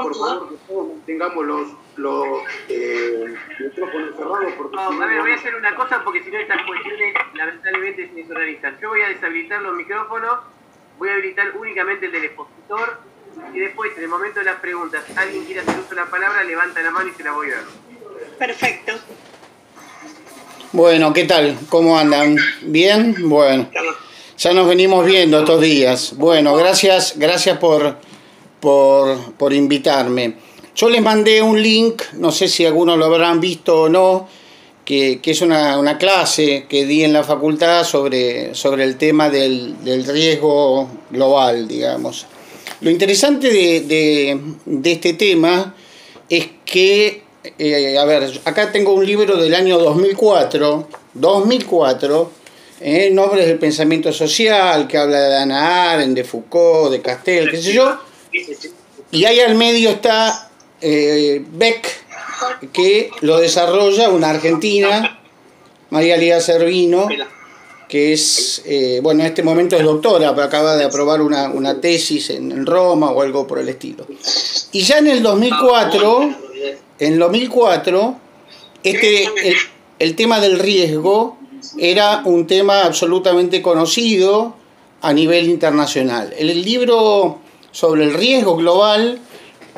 por favor, que todos tengamos los micrófonos cerrados. Porque a ver, voy a hacer una cosa porque si no estas cuestiones lamentablemente se desorganizan. Yo voy a deshabilitar los micrófonos, voy a habilitar únicamente el del expositor y después, en el momento de las preguntas, alguien quiere hacer uso de la palabra, levanta la mano y se la voy a dar. Perfecto. Bueno, ¿qué tal? ¿Cómo andan? ¿Bien? Bueno, ya nos venimos viendo estos días. Bueno, gracias por invitarme. Yo les mandé un link, no sé si algunos lo habrán visto o no, que es una clase que di en la facultad sobre el tema del riesgo global, digamos. Lo interesante de este tema es que, a ver, acá tengo un libro del año 2004, Nombres del pensamiento social, que habla de Hannah Arendt, de Foucault, de Castel, qué sé yo, y ahí al medio está Beck, que lo desarrolla una argentina, María Lía Servino, que es, bueno, en este momento es doctora, pero acaba de aprobar una tesis en Roma o algo por el estilo. Y ya en el 2004, el tema del riesgo era un tema absolutamente conocido a nivel internacional. El libro sobre el riesgo global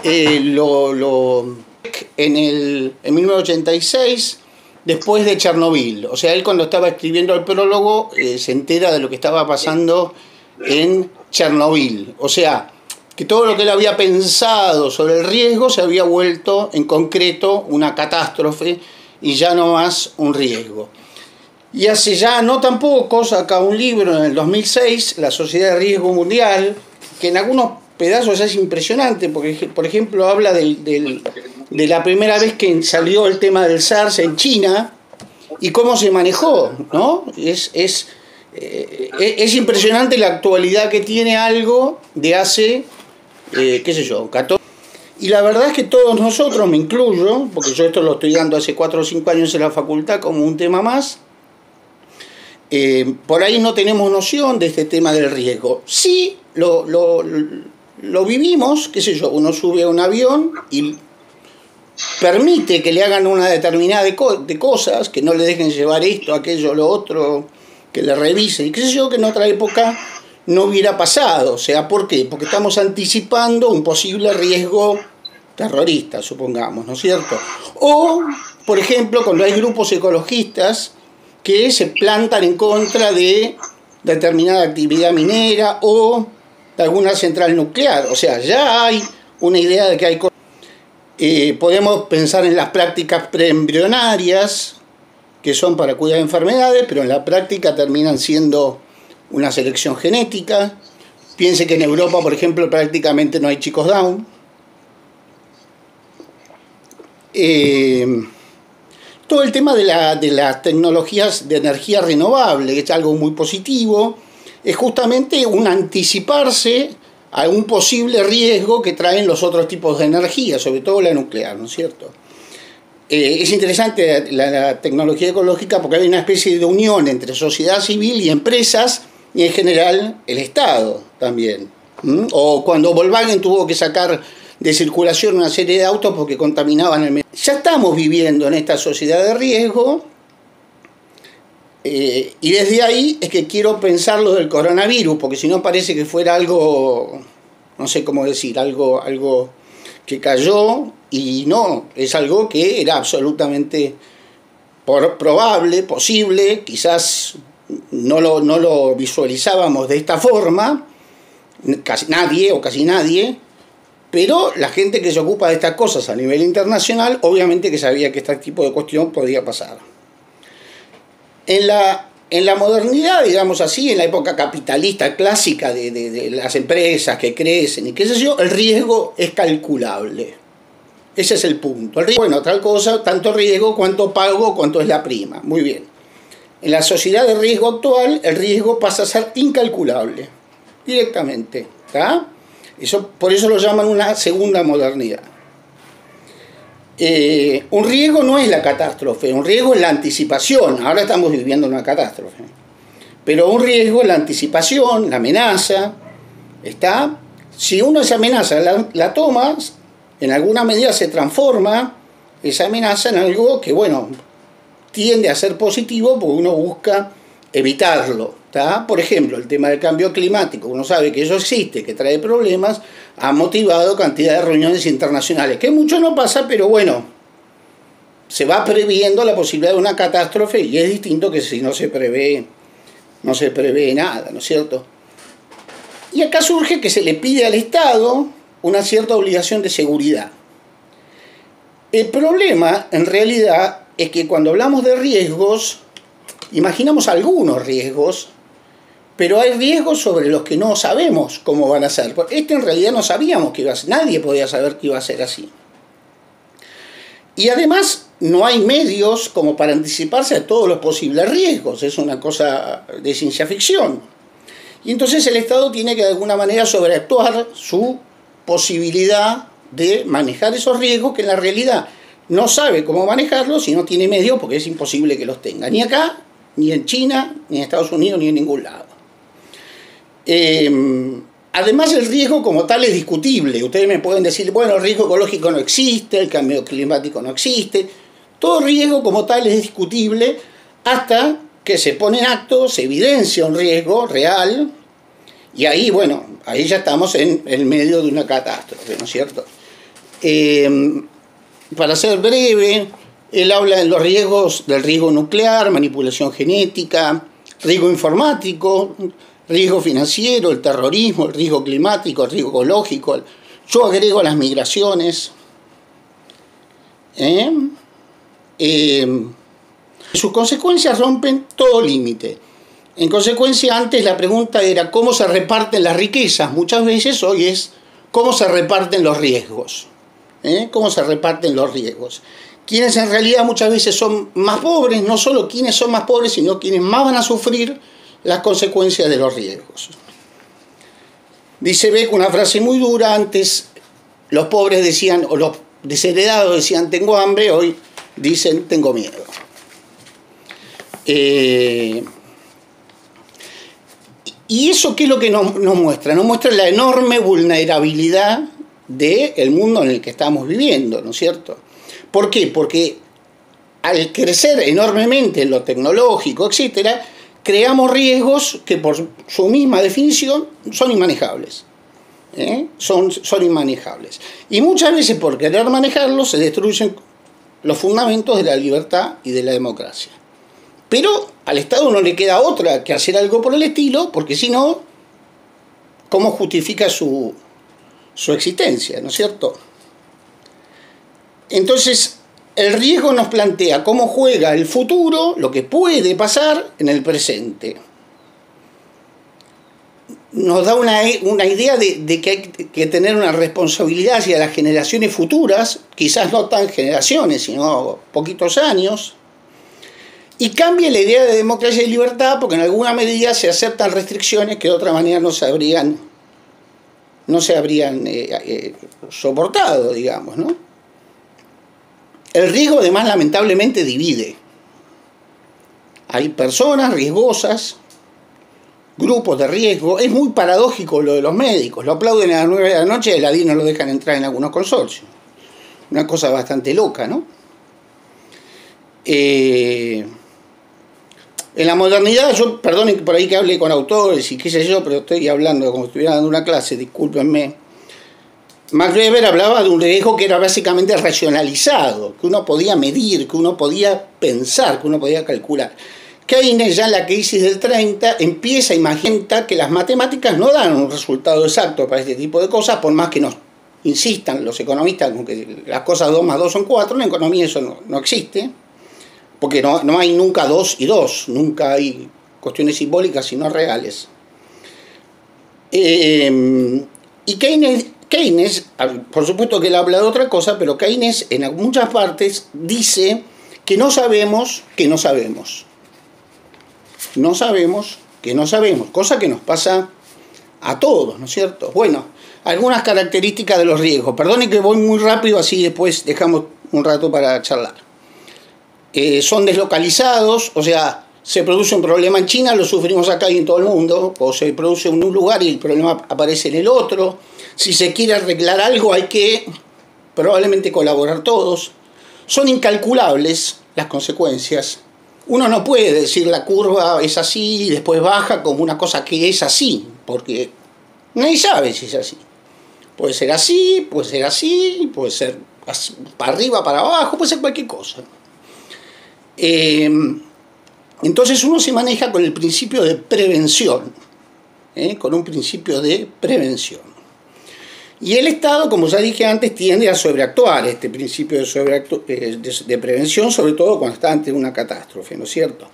en 1986, después de Chernobyl. O sea, él cuando estaba escribiendo el prólogo se entera de lo que estaba pasando en Chernobyl. O sea, que todo lo que él había pensado sobre el riesgo se había vuelto en concreto una catástrofe y ya no más un riesgo. Y hace ya no tan poco saca un libro en el 2006, La Sociedad de Riesgo Mundial, que en algunos pedazos es impresionante, porque por ejemplo habla de la primera vez que salió el tema del SARS en China y cómo se manejó, ¿no? Es impresionante la actualidad que tiene algo de hace, qué sé yo, 14. Y la verdad es que todos nosotros, me incluyo, porque yo esto lo estoy dando hace 4 o 5 años en la facultad como un tema más, por ahí no tenemos noción de este tema del riesgo. Sí, lo vivimos, qué sé yo, uno sube a un avión y permite que le hagan una determinada de cosas, que no le dejen llevar esto, aquello, lo otro, que le revisen, y qué sé yo, que en otra época no hubiera pasado. O sea, ¿por qué? Porque estamos anticipando un posible riesgo terrorista, supongamos, ¿no es cierto? O, por ejemplo, cuando hay grupos ecologistas que se plantan en contra de determinada actividad minera o de alguna central nuclear. O sea, ya hay una idea de que hay cosas. Podemos pensar en las prácticas preembrionarias, que son para cuidar enfermedades, pero en la práctica terminan siendo una selección genética. Piense que en Europa, por ejemplo, prácticamente no hay chicos Down. Todo el tema de las tecnologías de energía renovable, que es algo muy positivo, es justamente un anticiparse a un posible riesgo que traen los otros tipos de energía, sobre todo la nuclear, ¿no es cierto? Es interesante la tecnología ecológica porque hay una especie de unión entre sociedad civil y empresas y en general el Estado también. O cuando Volkswagen tuvo que sacar de circulación una serie de autos porque contaminaban el medio. Ya estamos viviendo en esta sociedad de riesgo y desde ahí es que quiero pensar lo del coronavirus, porque si no parece que fuera algo, no sé cómo decir, algo que cayó, y no, es algo que era absolutamente probable, posible, quizás no lo visualizábamos de esta forma, casi nadie, pero la gente que se ocupa de estas cosas a nivel internacional, obviamente que sabía que este tipo de cuestión podía pasar. En la modernidad, digamos así, en la época capitalista clásica de las empresas que crecen y qué sé yo, el riesgo es calculable. Ese es el punto. El riesgo, bueno, tal cosa, tanto riesgo, cuánto pago, cuánto es la prima. Muy bien. En la sociedad de riesgo actual, el riesgo pasa a ser incalculable, directamente. ¿Está? Por eso lo llaman una segunda modernidad. Un riesgo no es la catástrofe, un riesgo es la anticipación. Ahora estamos viviendo una catástrofe. Pero un riesgo es la anticipación, la amenaza. ¿Está? Si uno esa amenaza la toma, en alguna medida se transforma esa amenaza en algo que, bueno, tiende a ser positivo porque uno busca evitarlo, ¿tá? Por ejemplo, el tema del cambio climático, uno sabe que eso existe, que trae problemas, ha motivado cantidad de reuniones internacionales, que mucho no pasa, pero bueno, se va previendo la posibilidad de una catástrofe y es distinto que si no se prevé nada, ¿no es cierto? Y acá surge que se le pide al Estado una cierta obligación de seguridad. El problema, en realidad, es que cuando hablamos de riesgos, imaginamos algunos riesgos, pero hay riesgos sobre los que no sabemos cómo van a ser. Este en realidad no sabíamos que iba a ser, nadie podía saber que iba a ser así. Y además no hay medios como para anticiparse a todos los posibles riesgos, es una cosa de ciencia ficción. Y entonces el Estado tiene que de alguna manera sobreactuar su posibilidad de manejar esos riesgos que en la realidad no sabe cómo manejarlos y no tiene medios porque es imposible que los tenga, ni acá, ni en China, ni en Estados Unidos, ni en ningún lado. Además el riesgo como tal es discutible. Ustedes me pueden decir, bueno, el riesgo ecológico no existe, el cambio climático no existe. Todo riesgo como tal es discutible hasta que se pone en acto, se evidencia un riesgo real y ahí, bueno, ahí ya estamos en el medio de una catástrofe, ¿no es cierto? Para ser breve, él habla de los riesgos del riesgo nuclear, manipulación genética, riesgo informático, riesgo financiero, el terrorismo, el riesgo climático, el riesgo ecológico. Yo agrego las migraciones. Sus consecuencias rompen todo límite. En consecuencia, antes la pregunta era cómo se reparten las riquezas. Muchas veces hoy es cómo se reparten los riesgos. ¿Cómo se reparten los riesgos? Quienes en realidad muchas veces son más pobres, no solo quienes son más pobres, sino quienes más van a sufrir las consecuencias de los riesgos. Dice Beck una frase muy dura, antes los pobres decían, o los desheredados decían tengo hambre, hoy dicen tengo miedo. ¿Y eso qué es lo que nos muestra? Nos muestra la enorme vulnerabilidad del mundo en el que estamos viviendo, ¿no es cierto? ¿Por qué? Porque al crecer enormemente en lo tecnológico, etcétera, creamos riesgos que por su misma definición son inmanejables. Son inmanejables. Y muchas veces por querer manejarlos se destruyen los fundamentos de la libertad y de la democracia. Pero al Estado no le queda otra que hacer algo por el estilo, porque si no, ¿cómo justifica su existencia? ¿No es cierto? Entonces, el riesgo nos plantea cómo juega el futuro, lo que puede pasar en el presente. Nos da una idea de que hay que tener una responsabilidad hacia las generaciones futuras, quizás no tan generaciones, sino poquitos años, y cambia la idea de democracia y libertad porque en alguna medida se aceptan restricciones que de otra manera no se habrían soportado, digamos, ¿no? El riesgo además lamentablemente divide. Hay personas riesgosas, grupos de riesgo. Es muy paradójico lo de los médicos. Lo aplauden a las 9 de la noche y a las 10 no lo dejan entrar en algunos consorcios. Una cosa bastante loca, ¿no? En la modernidad, yo, perdonen por ahí que hable con autores y qué sé yo, pero estoy hablando como si estuviera dando una clase, discúlpenme. Max Weber hablaba de un riesgo que era básicamente racionalizado, que uno podía medir, que uno podía pensar, que uno podía calcular. Keynes, ya en la crisis del 30, empieza a imaginar que las matemáticas no dan un resultado exacto para este tipo de cosas, por más que nos insistan los economistas con que las cosas 2 más 2 son 4, en economía eso no existe, porque no hay nunca 2 y 2, nunca hay cuestiones simbólicas sino reales. Y Keynes, por supuesto que él habla de otra cosa, pero Keynes en muchas partes dice que no sabemos que no sabemos. No sabemos que no sabemos, cosa que nos pasa a todos, ¿no es cierto? Bueno, algunas características de los riesgos. Perdonen que voy muy rápido, así después dejamos un rato para charlar. Son deslocalizados, o sea, se produce un problema en China, lo sufrimos acá y en todo el mundo, o se produce en un lugar y el problema aparece en el otro. Si se quiere arreglar algo hay que probablemente colaborar todos. Son incalculables las consecuencias. Uno no puede decir la curva es así y después baja como una cosa que es así, porque nadie sabe si es así. Puede ser así, puede ser para arriba, para abajo, puede ser cualquier cosa. Entonces uno se maneja con el principio de prevención, con un principio de prevención. Y el Estado, como ya dije antes, tiende a sobreactuar este principio de prevención, sobre todo cuando está ante una catástrofe, ¿no es cierto?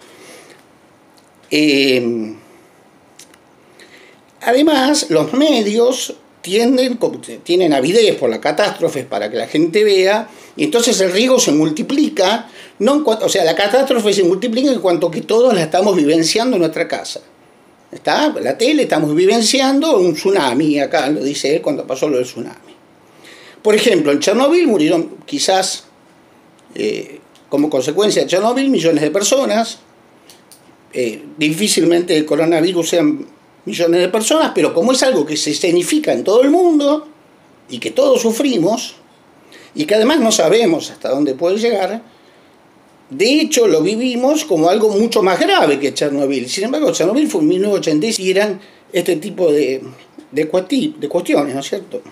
Además, los medios tienen avidez por las catástrofes para que la gente vea, y entonces el riesgo se multiplica, o sea, la catástrofe se multiplica en cuanto que todos la estamos vivenciando en nuestra casa. Está la tele, estamos vivenciando un tsunami, acá lo dice él cuando pasó lo del tsunami. Por ejemplo, en Chernobyl murieron quizás, como consecuencia de Chernobyl, millones de personas. Difícilmente el coronavirus sean millones de personas, pero como es algo que se escenifica en todo el mundo y que todos sufrimos y que además no sabemos hasta dónde puede llegar, de hecho lo vivimos como algo mucho más grave que Chernobyl. Sin embargo, Chernobyl fue en 1986 y eran este tipo de cuestiones, ¿no es cierto?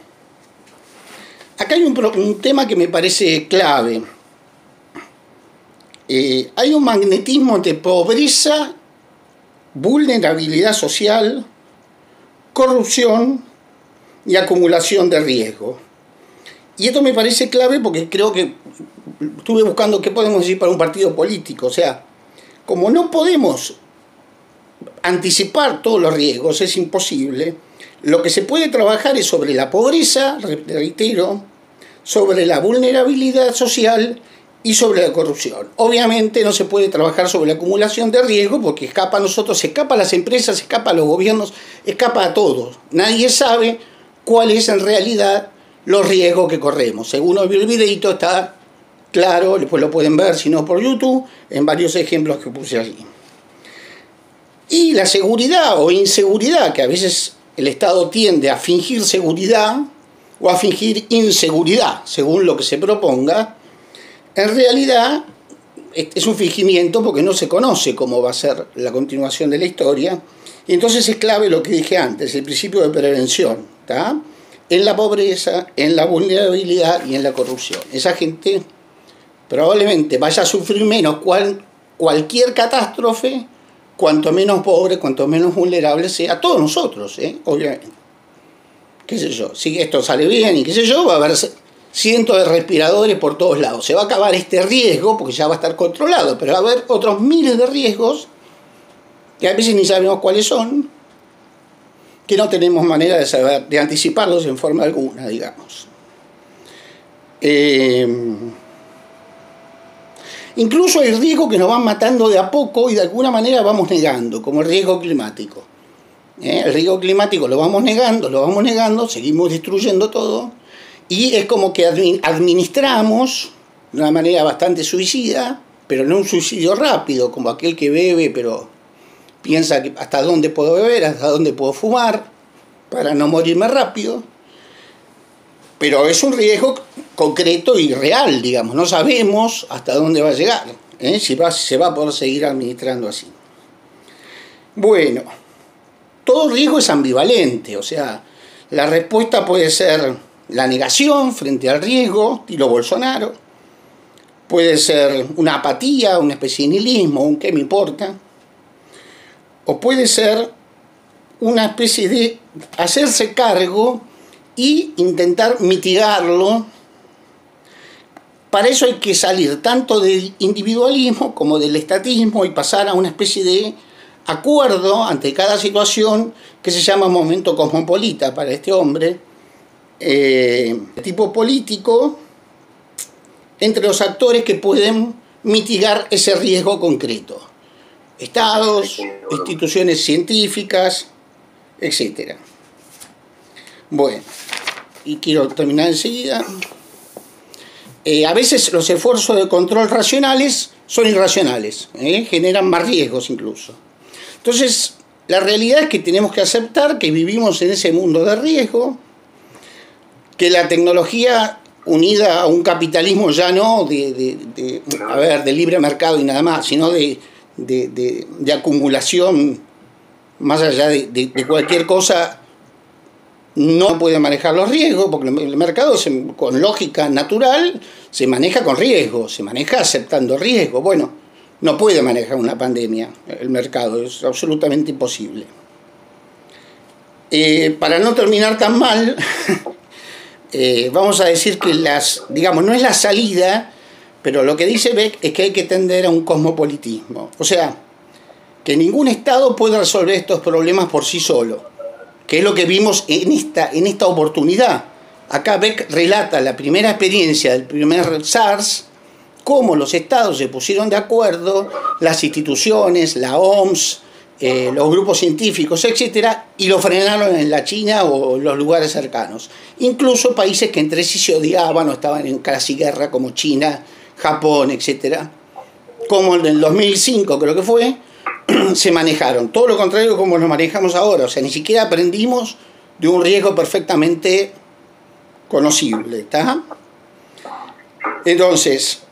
Acá hay un tema que me parece clave. Hay un magnetismo entre pobreza, vulnerabilidad social, corrupción y acumulación de riesgo. Y esto me parece clave porque creo que estuve buscando qué podemos decir para un partido político. O sea, como no podemos anticipar todos los riesgos, es imposible, lo que se puede trabajar es sobre la pobreza, reitero, sobre la vulnerabilidad social y sobre la corrupción. Obviamente no se puede trabajar sobre la acumulación de riesgo porque escapa a nosotros, se escapa a las empresas, se escapa a los gobiernos, escapa a todos. Nadie sabe cuáles en realidad los riesgos que corremos. Según vio el videito está claro, después lo pueden ver, si no por YouTube, en varios ejemplos que puse allí. Y la seguridad o inseguridad, que a veces el Estado tiende a fingir seguridad o a fingir inseguridad, según lo que se proponga, en realidad es un fingimiento porque no se conoce cómo va a ser la continuación de la historia. Y entonces es clave lo que dije antes, el principio de prevención, ¿tá? En la pobreza, en la vulnerabilidad y en la corrupción. Esa gente probablemente vaya a sufrir menos cualquier catástrofe, cuanto menos pobre, cuanto menos vulnerable sea, todos nosotros, obviamente. Qué sé yo, si esto sale bien y qué sé yo, va a haber cientos de respiradores por todos lados. Se va a acabar este riesgo porque ya va a estar controlado, pero va a haber otros miles de riesgos que a veces ni sabemos cuáles son, que no tenemos manera de anticiparlos en forma alguna, digamos. Incluso hay riesgos que nos van matando de a poco y de alguna manera vamos negando, como el riesgo climático. El riesgo climático lo vamos negando, seguimos destruyendo todo, y es como que administramos de una manera bastante suicida, pero no un suicidio rápido, como aquel que bebe, pero piensa que hasta dónde puedo beber, hasta dónde puedo fumar, para no morirme rápido. Pero es un riesgo concreto y real, digamos. No sabemos hasta dónde va a llegar, si se va a poder seguir administrando así. Bueno, todo riesgo es ambivalente, o sea, la respuesta puede ser la negación frente al riesgo, estilo Bolsonaro, puede ser una apatía, una especie de nihilismo, un qué me importa, o puede ser una especie de hacerse cargo y intentar mitigarlo. Para eso hay que salir tanto del individualismo como del estatismo y pasar a una especie de acuerdo ante cada situación que se llama momento cosmopolita para este hombre, tipo político, entre los actores que pueden mitigar ese riesgo concreto. Estados, instituciones científicas, etc. Bueno, y quiero terminar enseguida. A veces los esfuerzos de control racionales son irracionales, generan más riesgos incluso. Entonces, la realidad es que tenemos que aceptar que vivimos en ese mundo de riesgo, que la tecnología unida a un capitalismo ya no de libre mercado y nada más, sino de acumulación, más allá de cualquier cosa, no puede manejar los riesgos, porque el mercado con lógica natural se maneja con riesgo, se maneja aceptando riesgo. Bueno, no puede manejar una pandemia el mercado, es absolutamente imposible. Para no terminar tan mal, vamos a decir que no es la salida, pero lo que dice Beck es que hay que tender a un cosmopolitismo. O sea, que ningún Estado puede resolver estos problemas por sí solo, que es lo que vimos en esta oportunidad. Acá Beck relata la primera experiencia del primer SARS, cómo los Estados se pusieron de acuerdo, las instituciones, la OMS, los grupos científicos, etcétera, y lo frenaron en la China o los lugares cercanos. Incluso países que entre sí se odiaban o estaban en casi guerra, como China, Japón, etcétera, como en el 2005 creo que fue, se manejaron. Todo lo contrario como nos manejamos ahora. O sea, ni siquiera aprendimos de un riesgo perfectamente conocible. ¿Está? Entonces,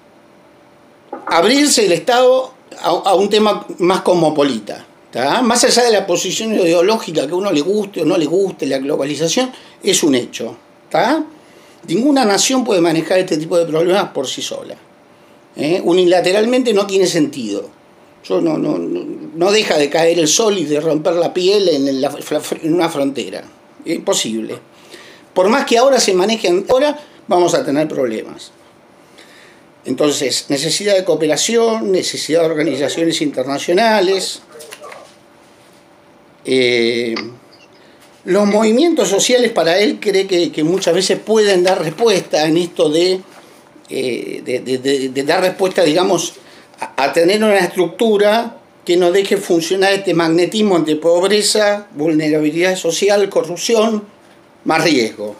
abrirse el Estado a un tema más cosmopolita. ¿Está? Más allá de la posición ideológica que a uno le guste o no le guste, la globalización es un hecho. ¿Está? Ninguna nación puede manejar este tipo de problemas por sí sola. Unilateralmente no tiene sentido. No deja de caer el sol y de romper la piel en una frontera. Es imposible. Por más que ahora se manejen, ahora vamos a tener problemas. Entonces, necesidad de cooperación, necesidad de organizaciones internacionales. Los movimientos sociales, para él, cree que muchas veces pueden dar respuesta en esto de dar respuesta, digamos, a tener una estructura que no deje funcionar este magnetismo entre pobreza, vulnerabilidad social, corrupción, más riesgo.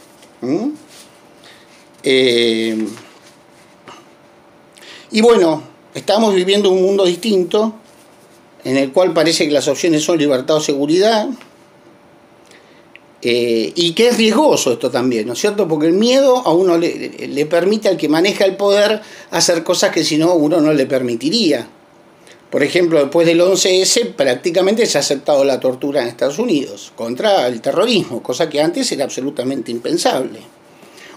Y bueno, estamos viviendo un mundo distinto, en el cual parece que las opciones son libertad o seguridad, y que es riesgoso esto también, ¿no es cierto? Porque el miedo a uno le permite al que maneja el poder hacer cosas que si no uno no le permitiría. Por ejemplo, después del 11S prácticamente se ha aceptado la tortura en Estados Unidos contra el terrorismo, cosa que antes era absolutamente impensable.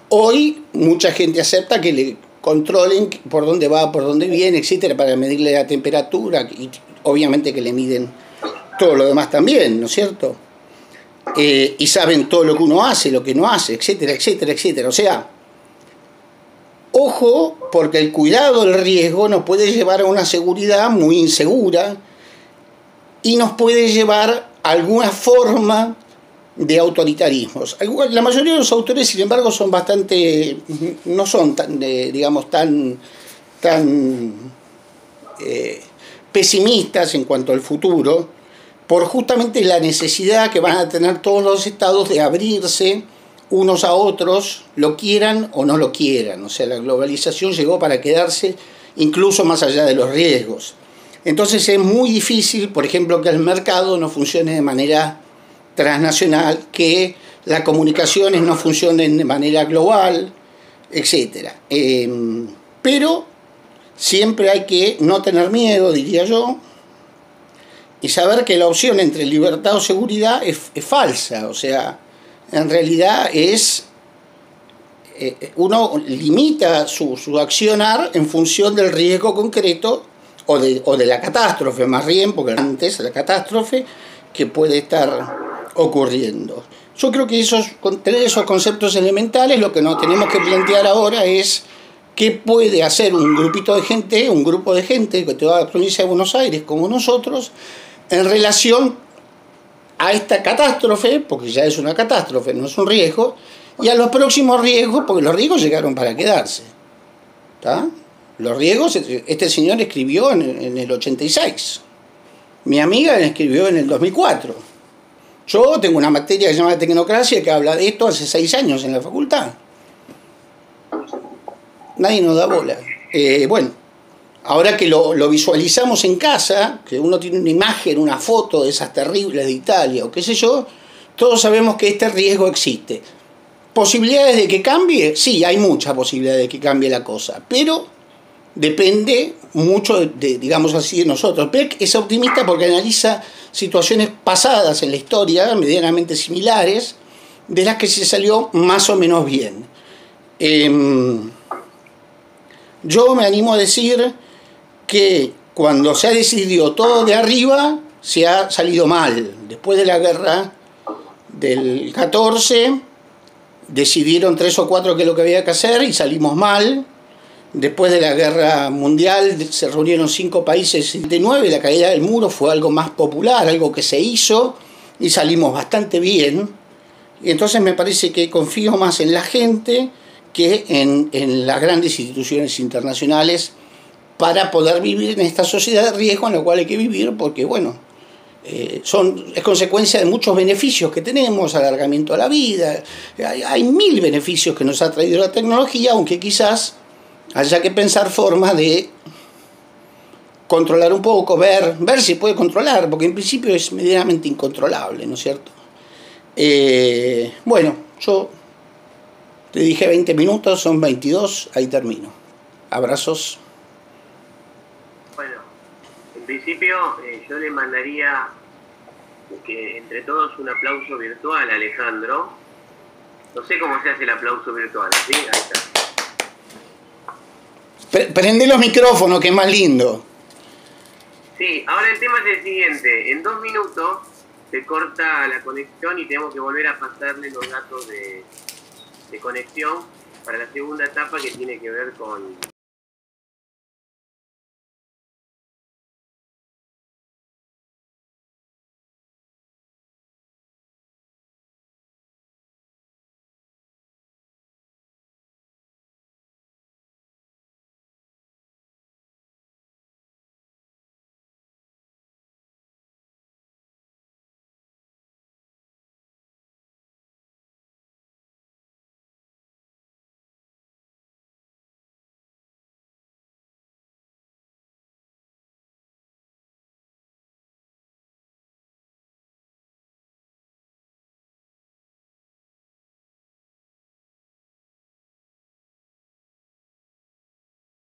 Hoy mucha gente acepta que le controlen por dónde va, por dónde viene, etcétera, para medirle la temperatura, y obviamente que le miden todo lo demás también, ¿no es cierto? Y saben todo lo que uno hace, lo que no hace, etcétera, etcétera, etcétera. O sea, ojo, porque el cuidado del riesgo nos puede llevar a una seguridad muy insegura y nos puede llevar a alguna forma de autoritarismos. La mayoría de los autores, sin embargo, son bastante, no son tan, digamos, tan pesimistas en cuanto al futuro, por justamente la necesidad que van a tener todos los estados de abrirse unos a otros, lo quieran o no lo quieran. O sea, la globalización llegó para quedarse incluso más allá de los riesgos. Entonces es muy difícil, por ejemplo, que el mercado no funcione de manera transnacional, que las comunicaciones no funcionen de manera global, etc. Pero siempre hay que no tener miedo, diría yo, y saber que la opción entre libertad o seguridad es falsa. O sea, en realidad uno limita su accionar en función del riesgo concreto o de la catástrofe, más bien, porque antes la catástrofe que puede estar ocurriendo. Yo creo que tener esos conceptos elementales, lo que nos tenemos que plantear ahora es qué puede hacer un grupo de gente que toda la provincia de Buenos Aires como nosotros en relación a esta catástrofe, porque ya es una catástrofe, no es un riesgo, y a los próximos riesgos, porque los riesgos llegaron para quedarse. ¿Está? Los riesgos, este señor escribió en el 86. Mi amiga escribió en el 2004. Yo tengo una materia que se llama Tecnocracia que habla de esto hace 6 años en la facultad. Nadie nos da bola. Bueno, ahora que lo visualizamos en casa, que uno tiene una imagen, una foto de esas terribles de Italia o qué sé yo, todos sabemos que este riesgo existe. ¿Posibilidades de que cambie? Sí, hay muchas posibilidades de que cambie la cosa, pero depende mucho digamos así, de nosotros. Beck es optimista porque analiza situaciones pasadas en la historia, medianamente similares, de las que se salió más o menos bien. Yo me animo a decir que cuando se ha decidido todo de arriba, se ha salido mal. Después de la guerra del 14, decidieron 3 o 4 qué es lo que había que hacer y salimos mal. Después de la guerra mundial se reunieron 5 países de 9, la caída del muro fue algo más popular, algo que se hizo y salimos bastante bien. Y entonces me parece que confío más en la gente que en las grandes instituciones internacionales para poder vivir en esta sociedad de riesgo en la cual hay que vivir, porque bueno, es consecuencia de muchos beneficios que tenemos, alargamiento a la vida, hay 1000 beneficios que nos ha traído la tecnología, aunque quizás haya que pensar formas de controlar un poco, ver si puede controlar, porque en principio es medianamente incontrolable, ¿no es cierto? Bueno, yo te dije 20 minutos, son 22, ahí termino. Abrazos. Bueno, en principio yo le mandaría que entre todos un aplauso virtual a Alejandro. No sé cómo se hace el aplauso virtual, ¿sí? Ahí está. Prende los micrófonos, que es más lindo. Sí, ahora el tema es el siguiente. En 2 minutos se corta la conexión y tenemos que volver a pasarle los datos de conexión para la segunda etapa, que tiene que ver con